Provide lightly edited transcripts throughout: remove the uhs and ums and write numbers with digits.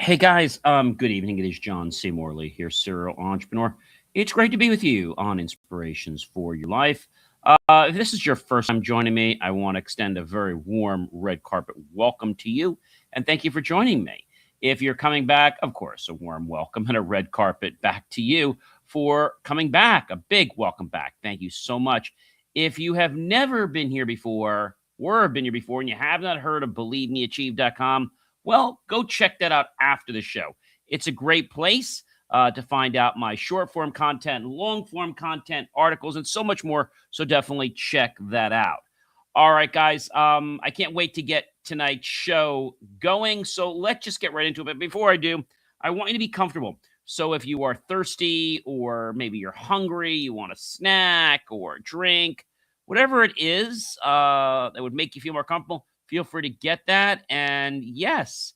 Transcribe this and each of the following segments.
Hey guys, good evening. It is John C. Morley here, serial entrepreneur. It's great to be with you on Inspirations for Your Life. If this is your first time joining me, I want to extend a very warm red carpet welcome to you and thank you for joining me. If you're coming back, of course, a warm welcome and a red carpet back to you for coming back. A big welcome back. Thank you so much. If you have never been here before or been here before and you have not heard of BelieveMeAchieve.com, well, go check that out after the show. It's a great place to find out my short form content, long form content, articles, and so much more. So definitely check that out. All right, guys. I can't wait to get tonight's show going. So let's just get right into it. But before I do, I want you to be comfortable. So if you are thirsty or maybe you're hungry, you want a snack or a drink, whatever it is that would make you feel more comfortable, feel free to get that. And yes,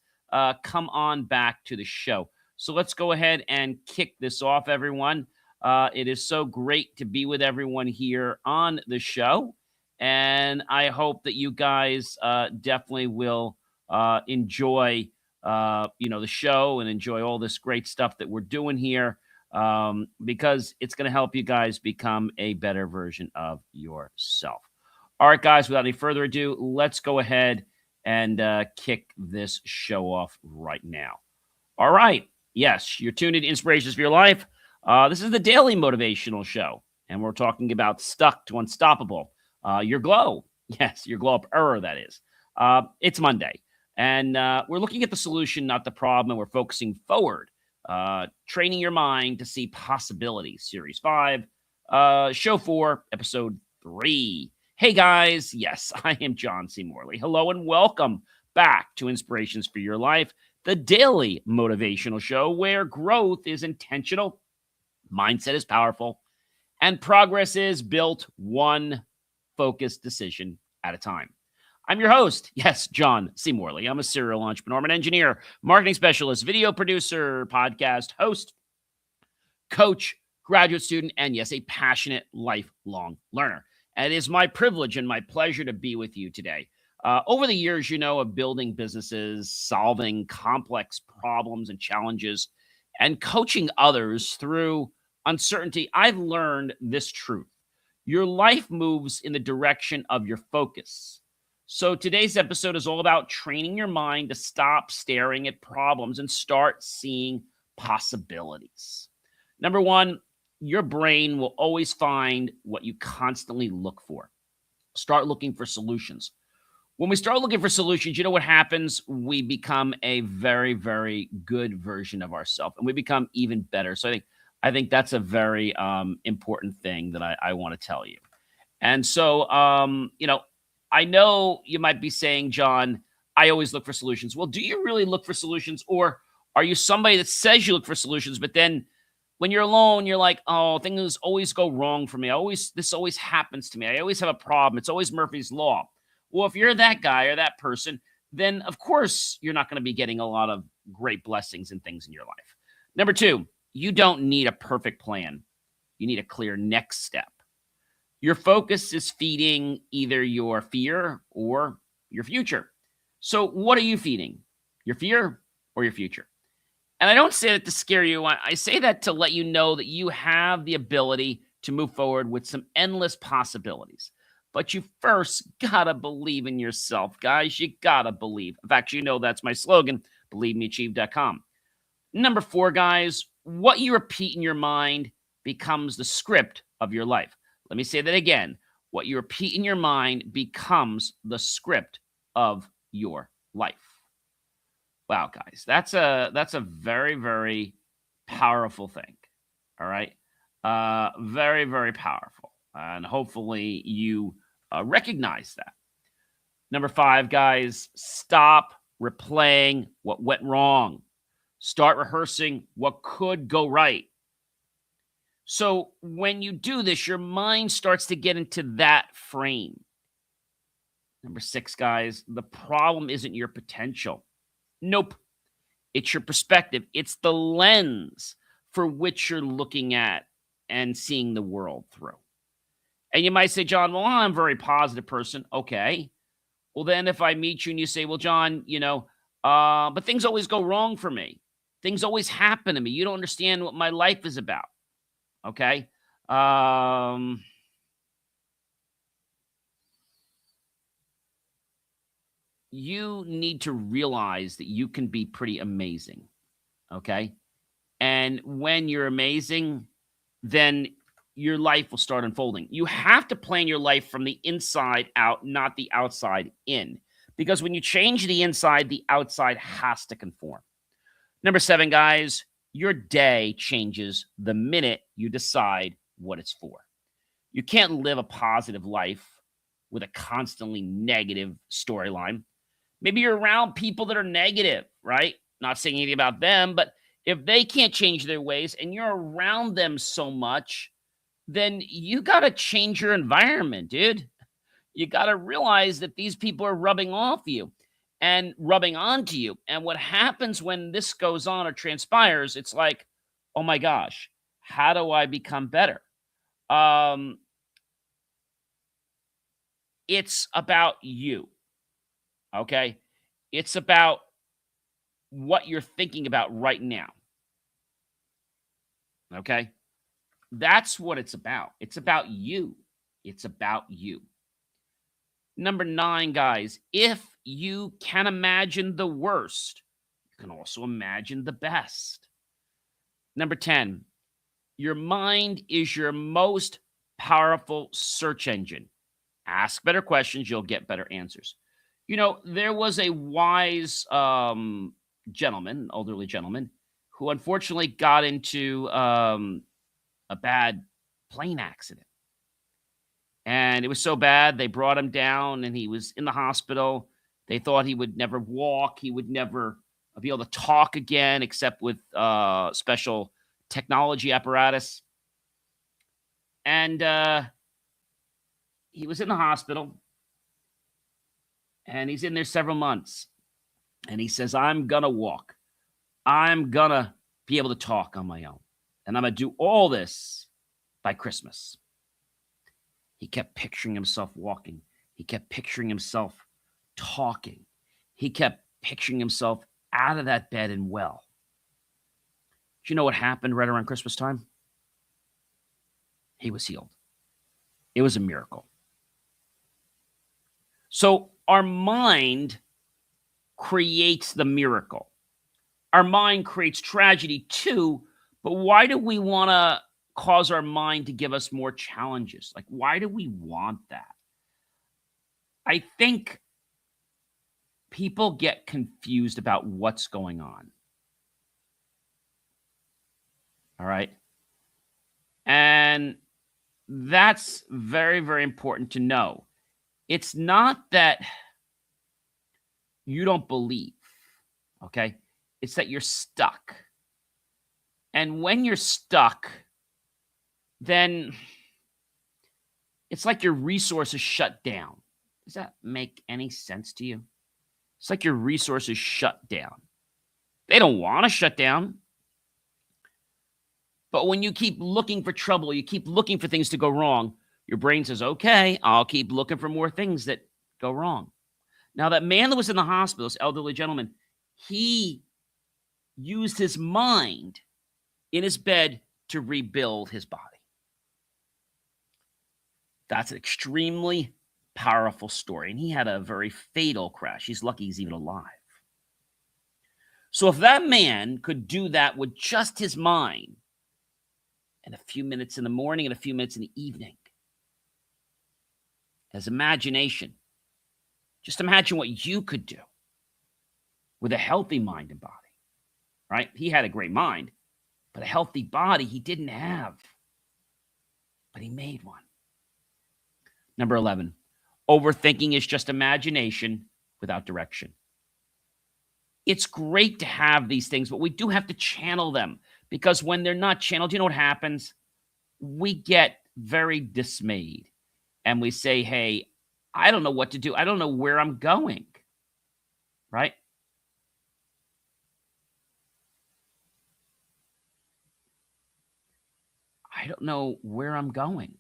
come on back to the show. So let's go ahead and kick this off, everyone. It is so great to be with everyone here on the show. And I hope that you guys definitely will enjoy, the show and enjoy all this great stuff that we're doing here because it's going to help you guys become a better version of yourself. All right, guys, without any further ado, let's go ahead and kick this show off right now. All right. Yes, you're tuned in to Inspirations for Your Life. This is the daily motivational show, and we're talking about stuck to unstoppable. Your glow. Yes, your glow up error, that is. It's Monday, and we're looking at the solution, not the problem, and we're focusing forward. Training your mind to see possibilities. Series 5, Show 4, Episode 3. Hey guys, yes, I am John C. Morley. Hello and welcome back to Inspirations for Your Life, the daily motivational show where growth is intentional, mindset is powerful, and progress is built one focused decision at a time. I'm your host, yes, John C. Morley. I'm a serial entrepreneur, I'm an engineer, marketing specialist, video producer, podcast host, coach, graduate student, and yes, a passionate lifelong learner. And it is my privilege and my pleasure to be with you today. Over the years, of building businesses, solving complex problems and challenges, and coaching others through uncertainty, I've learned this truth. Your life moves in the direction of your focus. So today's episode is all about training your mind to stop staring at problems and start seeing possibilities. Number one, your brain will always find what you constantly look for. Start looking for solutions. When we start looking for solutions, you know what happens? We become a very, very good version of ourselves, and we become even better. So I think that's a very important thing that I want to tell you. And so, I know you might be saying, John, I always look for solutions. Well, do you really look for solutions, or are you somebody that says you look for solutions, but then when you're alone, you're like, oh, things always go wrong for me. This always happens to me. I always have a problem. It's always Murphy's Law. Well, if you're that guy or that person, then of course you're not going to be getting a lot of great blessings and things in your life. Number two, you don't need a perfect plan. You need a clear next step. Your focus is feeding either your fear or your future. So what are you feeding? Your fear or your future? And I don't say that to scare you. I say that to let you know that you have the ability to move forward with some endless possibilities. But you first got to believe in yourself, guys. You got to believe. In fact, that's my slogan, BelieveMeAchieve.com. Number 4, guys, what you repeat in your mind becomes the script of your life. Let me say that again. What you repeat in your mind becomes the script of your life. Wow, guys, that's a very, very powerful thing. All right. Very, very powerful. And hopefully you recognize that. Number 5, guys, stop replaying what went wrong. Start rehearsing what could go right. So when you do this, your mind starts to get into that frame. Number 6, guys, the problem isn't your potential. Nope. It's your perspective. It's the lens for which you're looking at and seeing the world through. And you might say, John, well, I'm a very positive person. Okay. Well, then if I meet you and you say, well, John, but things always go wrong for me. Things always happen to me. You don't understand what my life is about. Okay. Um, you need to realize that you can be pretty amazing. Okay. And when you're amazing, then your life will start unfolding. You have to plan your life from the inside out, not the outside in. Because when you change the inside, the outside has to conform. Number seven, guys, your day changes the minute you decide what it's for. You can't live a positive life with a constantly negative storyline. Maybe you're around people that are negative, right? Not saying anything about them, but if they can't change their ways and you're around them so much, then you got to change your environment, dude. You got to realize that these people are rubbing off you and rubbing onto you. And what happens when this goes on or transpires, it's like, oh my gosh, how do I become better? Um, it's about you, okay? It's about what you're thinking about right now, okay? That's what it's about. It's about you. It's about you. Number nine, guys, if you can imagine the worst, you can also imagine the best. Number 10, your mind is your most powerful search engine. Ask better questions, you'll get better answers. You know, there was a wise gentleman, elderly gentleman, who unfortunately got into a bad plane accident. And it was so bad, they brought him down and he was in the hospital. They thought he would never walk. He would never be able to talk again, except with special technology apparatus. And he was in the hospital and he's in there several months. And he says, I'm going to walk. I'm going to be able to talk on my own. And I'm going to do all this by Christmas. He kept picturing himself walking. He kept picturing himself talking. He kept picturing himself out of that bed and well. Do you know what happened right around Christmas time? He was healed. It was a miracle. So our mind creates the miracle. Our mind creates tragedy too, but why do we want to cause our mind to give us more challenges? Like, why do we want that? I think people get confused about what's going on. All right. And that's very, very important to know. It's not that you don't believe, okay? It's that you're stuck. And when you're stuck, then it's like your resources shut down. Does that make any sense to you? It's like your resources shut down. They don't want to shut down. But when you keep looking for trouble, you keep looking for things to go wrong, your brain says, okay, I'll keep looking for more things that go wrong. Now, that man that was in the hospital, this elderly gentleman, he used his mind in his bed to rebuild his body. That's an extremely powerful story. And he had a very fatal crash. He's lucky he's even alive. So if that man could do that with just his mind, and a few minutes in the morning and a few minutes in the evening, his imagination, just imagine what you could do with a healthy mind and body, right? He had a great mind, but a healthy body he didn't have, but he made one. Number 11, overthinking is just imagination without direction. It's great to have these things, but we do have to channel them, because when they're not channeled, you know what happens? We get very dismayed and we say, hey, I don't know what to do. I don't know where I'm going, right? I don't know where I'm going.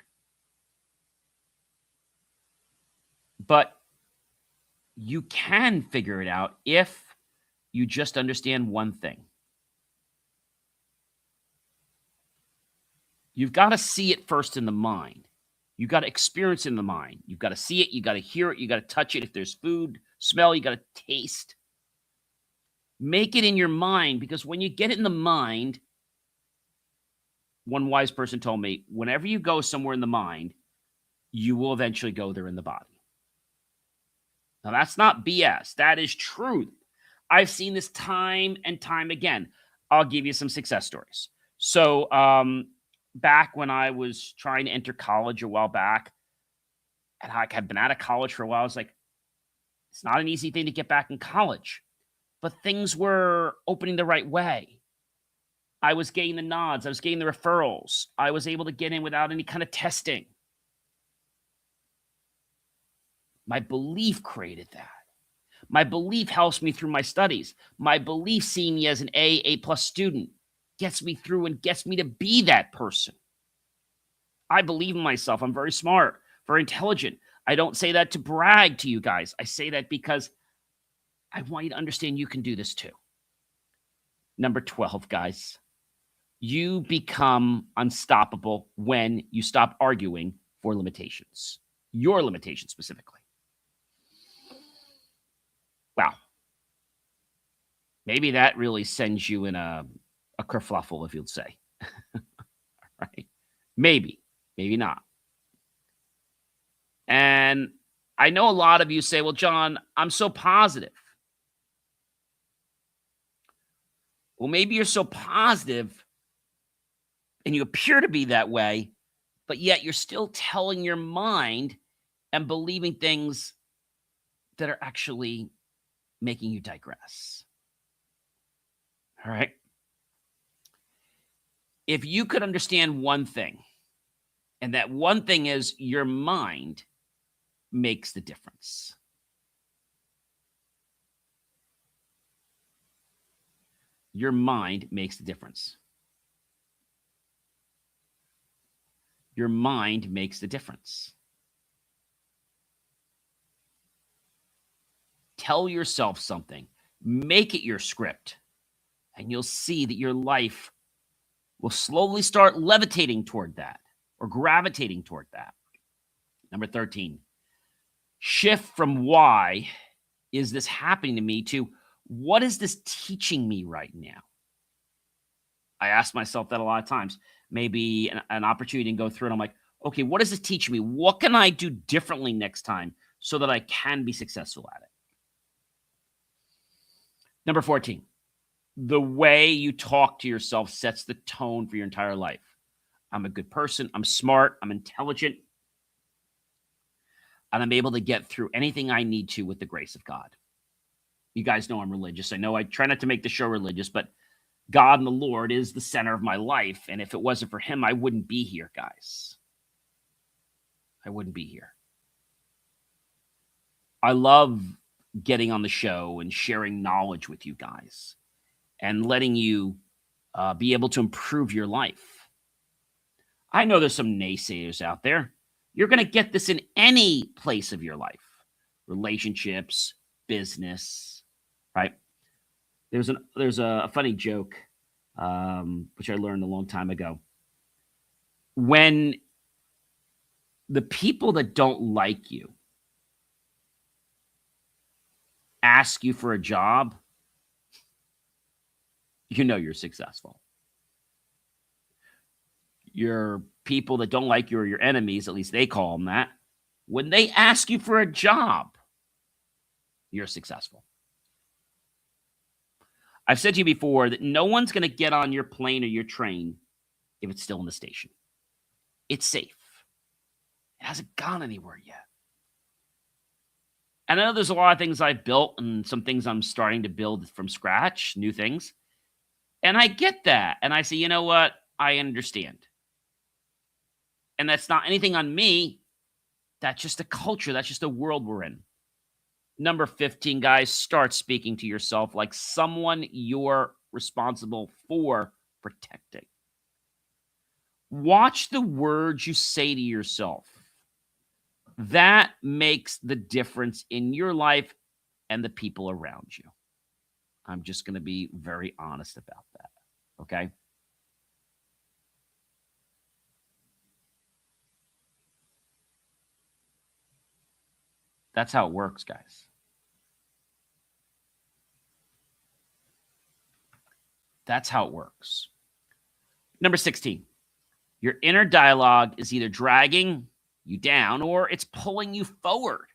But you can figure it out if you just understand one thing. You've got to see it first in the mind. You've got to experience it in the mind. You've got to see it. You got to hear it. You got to touch it. If there's food, smell, you got to taste. Make it in your mind, because when you get it in the mind, one wise person told me, whenever you go somewhere in the mind, you will eventually go there in the body. Now, that's not BS. That is truth. I've seen this time and time again. I'll give you some success stories. So, back when I was trying to enter college a while back, and I had been out of college for a while, I was like, it's not an easy thing to get back in college, but things were opening the right way. I was getting the nods. I was getting the referrals. I was able to get in without any kind of testing. My belief created that. My belief helps me through my studies. My belief seeing me as an A+ student gets me through and gets me to be that person. I believe in myself. I'm very smart, very intelligent. I don't say that to brag to you guys. I say that because I want you to understand you can do this too. Number 12, guys. You become unstoppable when you stop arguing for limitations. Your limitations specifically. Wow. Maybe that really sends you in a kerfluffle, if you'd say. Right? Maybe not. And I know a lot of you say, well, John, I'm so positive. Well, maybe you're so positive and you appear to be that way, but yet you're still telling your mind and believing things that are actually making you digress. All right. If you could understand one thing, and that one thing is your mind makes the difference. Your mind makes the difference. Your mind makes the difference. Tell yourself something. Make it your script. And you'll see that your life will slowly start levitating toward that or gravitating toward that. Number 13, shift from why is this happening to me to what is this teaching me right now? I ask myself that a lot of times. Maybe an opportunity to go through it. I'm like, okay, what does this teach me? What can I do differently next time so that I can be successful at it? Number 14, the way you talk to yourself sets the tone for your entire life. I'm a good person. I'm smart. I'm intelligent. And I'm able to get through anything I need to with the grace of God. You guys know I'm religious. I know I try not to make the show religious, but God and the Lord is the center of my life. And if it wasn't for him, I wouldn't be here, guys. I wouldn't be here. I love getting on the show and sharing knowledge with you guys and letting you be able to improve your life. I know there's some naysayers out there. You're going to get this in any place of your life. Relationships, business, right? There's a funny joke, which I learned a long time ago. When the people that don't like you ask you for a job, you know you're successful. Your people that don't like you or your enemies, at least they call them that, when they ask you for a job, you're successful. I've said to you before that no one's going to get on your plane or your train if it's still in the station. It's safe. It hasn't gone anywhere yet. And I know there's a lot of things I've built and some things I'm starting to build from scratch, new things. And I get that. And I say, you know what? I understand. And that's not anything on me. That's just a culture. That's just the world we're in. Number 15, guys, start speaking to yourself like someone you're responsible for protecting. Watch the words you say to yourself. That makes the difference in your life and the people around you. I'm just going to be very honest about that. Okay? That's how it works, guys. That's how it works. Number 16, your inner dialogue is either dragging you down or it's pulling you forward.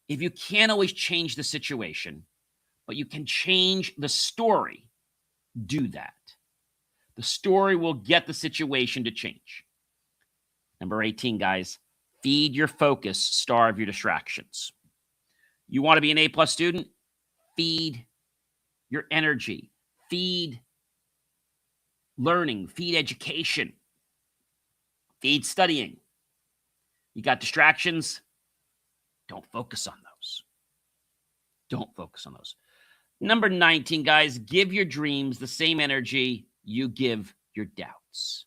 If you can't always change the situation, but you can change the story, do that. The story will get the situation to change. Number 18, guys, feed your focus, starve your distractions. You want to be an A+ student? Feed your energy. Feed learning. Feed education. Feed studying. You got distractions? Don't focus on those. Don't focus on those. Number 19, guys, give your dreams the same energy you give your doubts.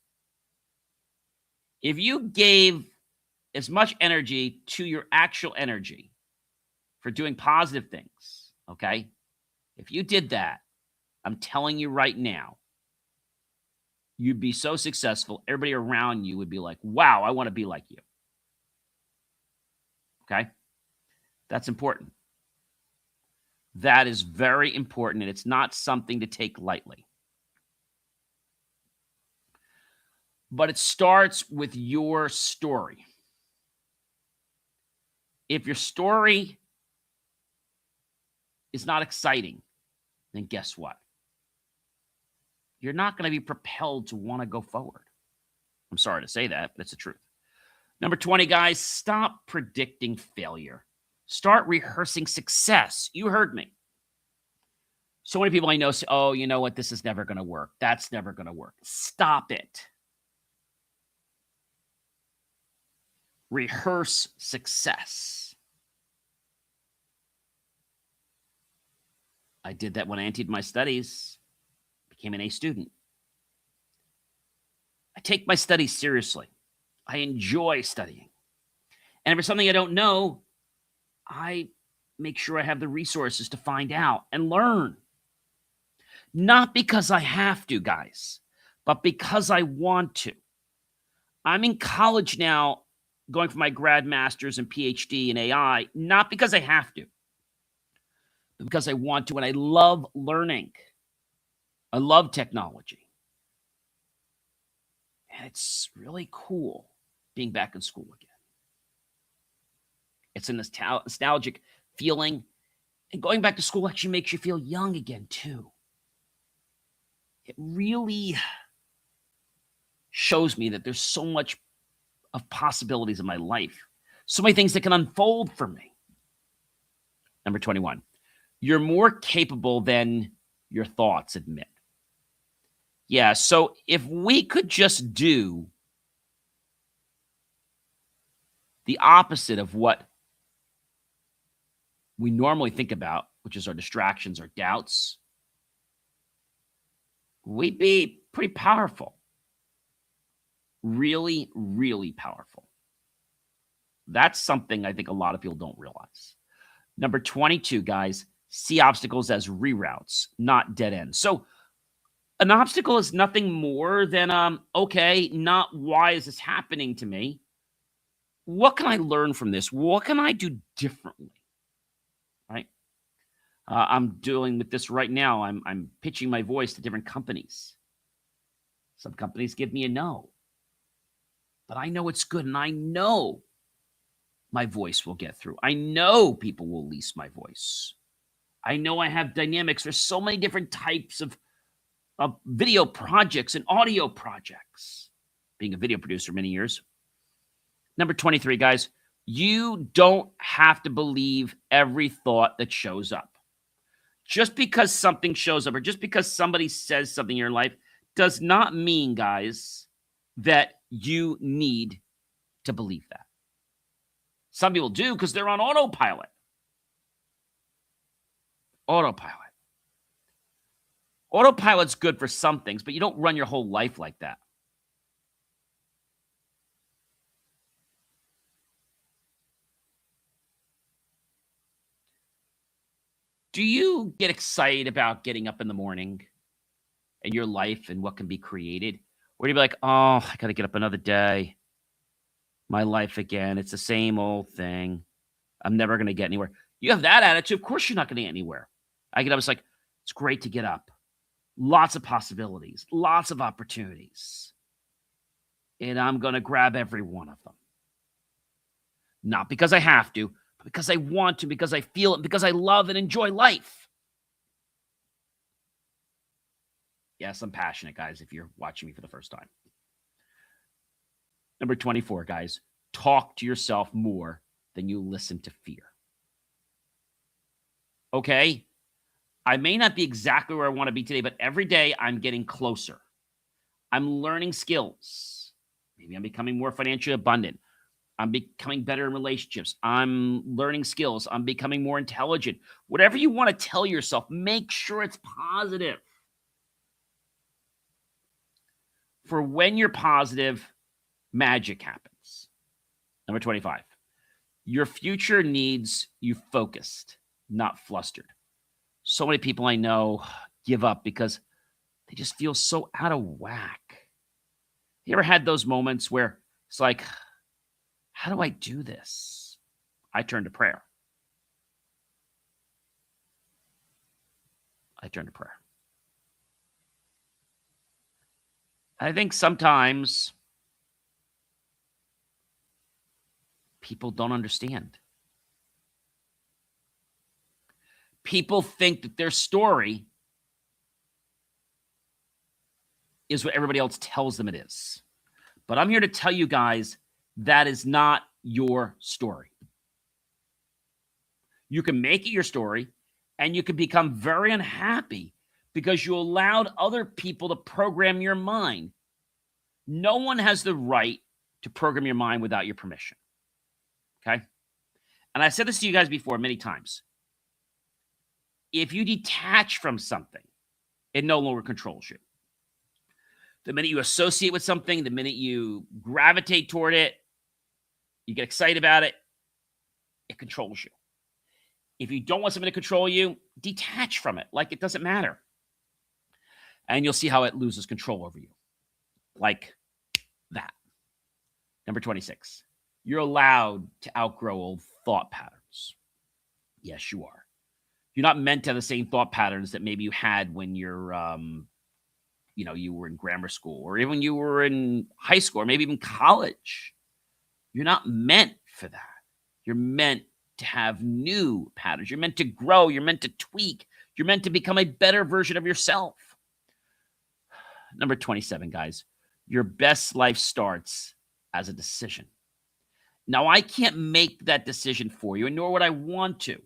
If you gave as much energy to your actual energy for doing positive things, okay? If you did that, I'm telling you right now, you'd be so successful. Everybody around you would be like, wow, I want to be like you. Okay? That's important. That is very important, and it's not something to take lightly. But it starts with your story. If your story is not exciting, then guess what? You're not going to be propelled to want to go forward. I'm sorry to say that, but it's the truth. Number 20, guys, stop predicting failure. Start rehearsing success. You heard me. So many people I know say, oh, you know what? This is never going to work. That's never going to work. Stop it. Rehearse success. I did that when I entered my studies, became an A student. I take my studies seriously. I enjoy studying. And if there's something I don't know, I make sure I have the resources to find out and learn. Not because I have to, guys, but because I want to. I'm in college now, going for my grad master's and PhD in AI, not because I have to, but because I want to, and I love learning. I love technology. And it's really cool being back in school again. It's a nostalgic feeling. And going back to school actually makes you feel young again, too. It really shows me that there's so much of possibilities in my life. So many things that can unfold for me. Number 21, you're more capable than your thoughts admit. Yeah, so if we could just do the opposite of what we normally think about, which is our distractions, our doubts, we'd be pretty powerful. Really, really powerful. That's something I think a lot of people don't realize. Number 22, guys, see obstacles as reroutes, not dead ends. So an obstacle is nothing more than, okay, not why is this happening to me? What can I learn from this? What can I do differently? Right? I'm dealing with this right now. I'm pitching my voice to different companies. Some companies give me a no. But I know it's good, and I know my voice will get through. I know people will lease my voice. I know I have dynamics. There's so many different types of video projects and audio projects, being a video producer many years. Number 23, guys, you don't have to believe every thought that shows up. Just because something shows up or just because somebody says something in your life does not mean, guys, that you need to believe that. Some people do because they're on autopilot. Autopilot's good for some things, but you don't run your whole life like that. Do you get excited about getting up in the morning and your life and what can be created? Or do you be like, oh, I got to get up another day. My life again. It's the same old thing. I'm never going to get anywhere. You have that attitude, of course you're not going to get anywhere. I get up, it's like, it's great to get up. Lots of possibilities, lots of opportunities. And I'm going to grab every one of them. Not because I have to, but because I want to, because I feel it, because I love and enjoy life. Yes, I'm passionate, guys, if you're watching me for the first time. Number 24, guys, talk to yourself more than you listen to fear. Okay? I may not be exactly where I want to be today, but every day I'm getting closer. I'm learning skills. Maybe I'm becoming more financially abundant. I'm becoming better in relationships. I'm learning skills. I'm becoming more intelligent. Whatever you want to tell yourself, make sure it's positive. For when you're positive, magic happens. Number 25, your future needs you focused, not flustered. So many people I know give up because they just feel so out of whack. You ever had those moments where it's like, how do I do this? I turn to prayer. I think sometimes people don't understand. People think that their story is what everybody else tells them it is. But I'm here to tell you guys that is not your story. You can make it your story, and you can become very unhappy because you allowed other people to program your mind. No one has the right to program your mind without your permission. Okay? And I said this to you guys before many times. If you detach from something, it no longer controls you. The minute you associate with something, the minute you gravitate toward it, you get excited about it, it controls you. If you don't want something to control you, detach from it like it doesn't matter. And you'll see how it loses control over you. Like that. Number 26. You're allowed to outgrow old thought patterns. Yes, you are. You're not meant to have the same thought patterns that maybe you had when you're, you were in grammar school, or even when you were in high school, or maybe even college. You're not meant for that. You're meant to have new patterns. You're meant to grow. You're meant to tweak. You're meant to become a better version of yourself. Number 27, guys. Your best life starts as a decision. Now, I can't make that decision for you, and nor would I want to.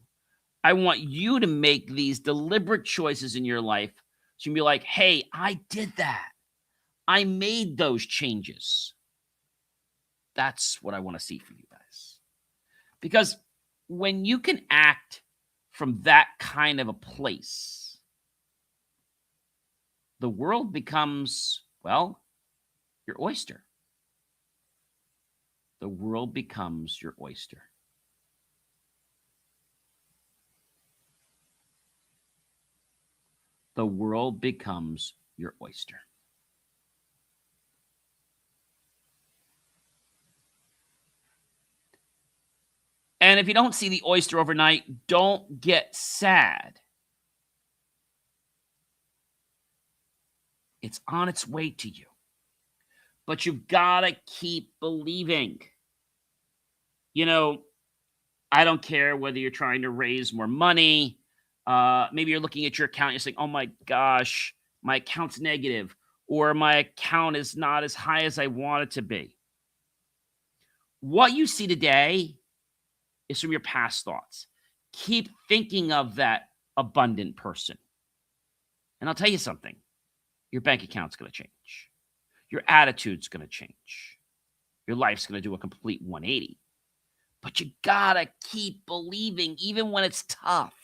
I want you to make these deliberate choices in your life. So you can be like, hey, I did that. I made those changes. That's what I want to see from you guys. Because when you can act from that kind of a place, the world becomes, well, your oyster. The world becomes your oyster. The world becomes your oyster. And if you don't see the oyster overnight, don't get sad. It's on its way to you. But you've got to keep believing. I don't care whether you're trying to raise more money. Maybe you're looking at your account and you're saying, oh my gosh, my account's negative, or my account is not as high as I want it to be. What you see today is from your past thoughts. Keep thinking of that abundant person. And I'll tell you something. Your bank account's going to change. Your attitude's going to change. Your life's going to do a complete 180. But you got to keep believing even when it's tough.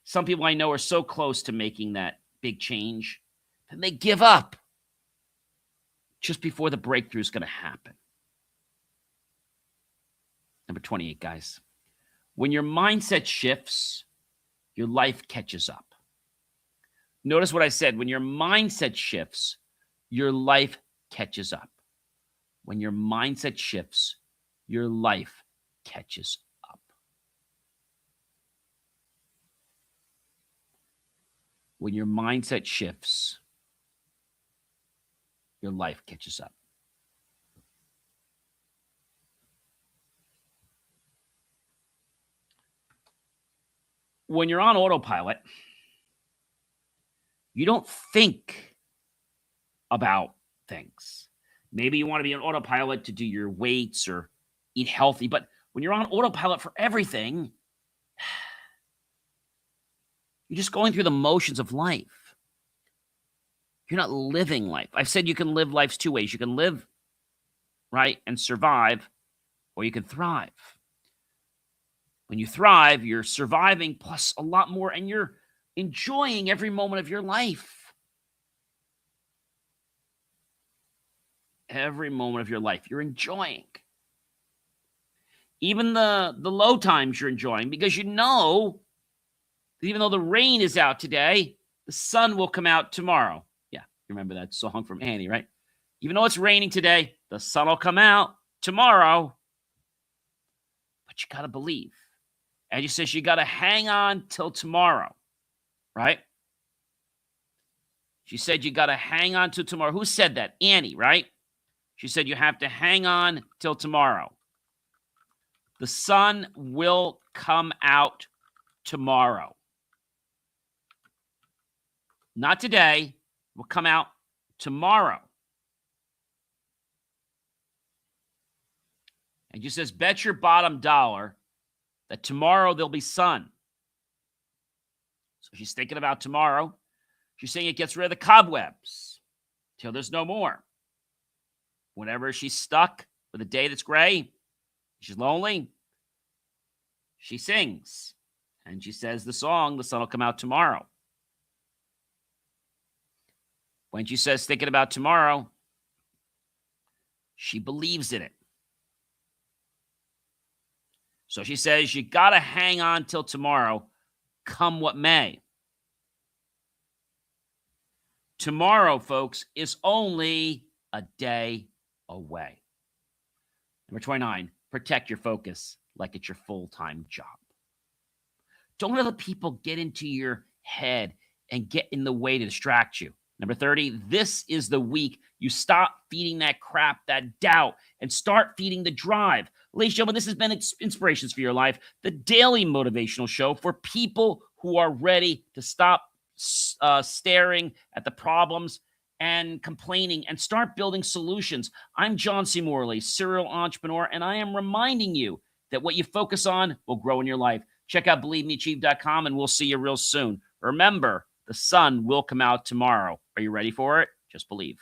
Some people I know are so close to making that big change, and they give up just before the breakthrough is going to happen. Number 28, guys. When your mindset shifts, your life catches up. Notice what I said. When your mindset shifts, your life catches up. When your mindset shifts, your life catches up. When your mindset shifts, your life catches up. When you're on autopilot, you don't think about things. Maybe you want to be on autopilot to do your weights or eat healthy, but when you're on autopilot for everything, you're just going through the motions of life. You're not living life. I've said you can live life's two ways. You can live, right, and survive, or you can thrive. When you thrive, you're surviving plus a lot more, and you're enjoying every moment of your life. Every moment of your life, you're enjoying. Even the low times you're enjoying, because you know that even though the rain is out today, the sun will come out tomorrow. Yeah, you remember that song from Annie, right? Even though it's raining today, the sun will come out tomorrow. But you got to believe. And she says you got to hang on till tomorrow, right? She said you got to hang on till tomorrow. Who said that? Annie, right? She said you have to hang on till tomorrow. The sun will come out tomorrow. Not today. It will come out tomorrow. And she says, bet your bottom dollar that tomorrow there'll be sun. So she's thinking about tomorrow. She's saying it gets rid of the cobwebs till there's no more. Whenever she's stuck with a day that's gray, she's lonely, she sings. And she says the song, the sun will come out tomorrow. When she says thinking about tomorrow, she believes in it. So she says, you got to hang on till tomorrow, come what may. Tomorrow, folks, is only a day away. Number 29, protect your focus like it's your full-time job. Don't let the people get into your head and get in the way to distract you. Number 30, this is the week you stop feeding that crap, that doubt, and start feeding the drive. Ladies and gentlemen, this has been Inspirations for Your Life, the daily motivational show for people who are ready to stop staring at the problems and complaining and start building solutions. I'm John C. Morley, serial entrepreneur, and I am reminding you that what you focus on will grow in your life. Check out BelieveMeAchieve.com, and we'll see you real soon. Remember, the sun will come out tomorrow. Are you ready for it? Just believe.